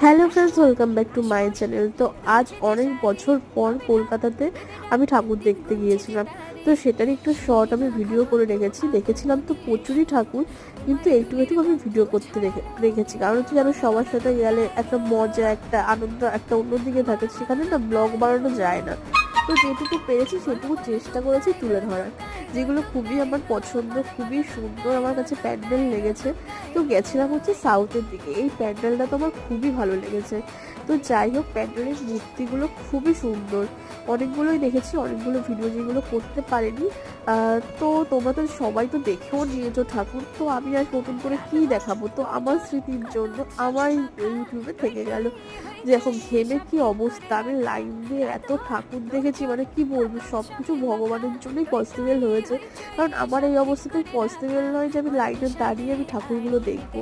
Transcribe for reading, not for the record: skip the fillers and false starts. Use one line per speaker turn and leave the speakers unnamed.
Hello friends, welcome back to my channel. তো আজ অনেক বছর পর কলকাতাতে আমি ঠাকুর দেখতে গিয়েছিলাম। তো সেটারই একটু শর্ট আমি ভিডিও করে দেখেছিলাম তো প্রচুরই ঠাকুর, কিন্তু একটু একটু আমি ভিডিও করতে রেখেছি। কারণ হচ্ছে যেন সবার সাথে গেলে একটা মজা, একটা আনন্দ, একটা অন্যদিকে থাকে, সেখানে না ব্লগ বানানো যায় না। তো যেটুকু পেরেছি সেটুকু চেষ্টা করেছি তুলে ধরার, যেগুলো খুবই আমার পছন্দ, খুবই সুন্দর আমার কাছে প্যান্ডেল লেগেছে। তো গেছিলাম হচ্ছে সাউথের দিকে, এই প্যান্ডেলটা তো আমার খুবই ভালো লেগেছে। তো যাই হোক, প্যান্ডেলের মূর্তিগুলো খুবই সুন্দর, অনেকগুলোই দেখেছি, অনেকগুলো ভিডিও যেগুলো করতে পারিনি। তো তোমরা তো সবাই তো দেখেও নিয়েছো ঠাকুর, তো আমি আর নতুন করে কি দেখাবো। তো আমার স্মৃতির জন্য আমার ইউটিউবে থেকে গেল যে এখন ঘেমে কি অবস্থা। আমি লাইন দিয়ে এত ঠাকুর দেখেছি, মানে কি বলবো, সব কিছু ভগবানের জন্যই পসিবল হয়েছে। কারণ আমার এই অবস্থাতে পসিবল নয় যে আমি লাইনে দাঁড়িয়ে আমি ঠাকুরগুলো দেখবো।